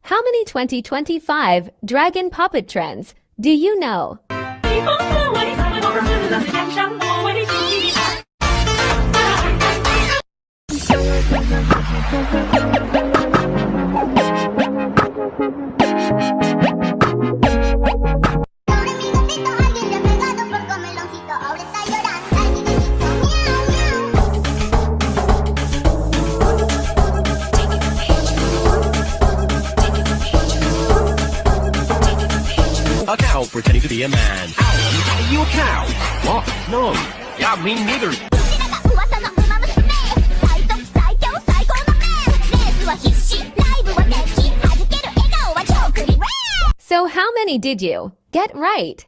How many 2025 Dragon Puppet trends do you know? A cow pretending to be a man. Ow, are you a cow? What? No. Yeah, me neither. So how many did you get right?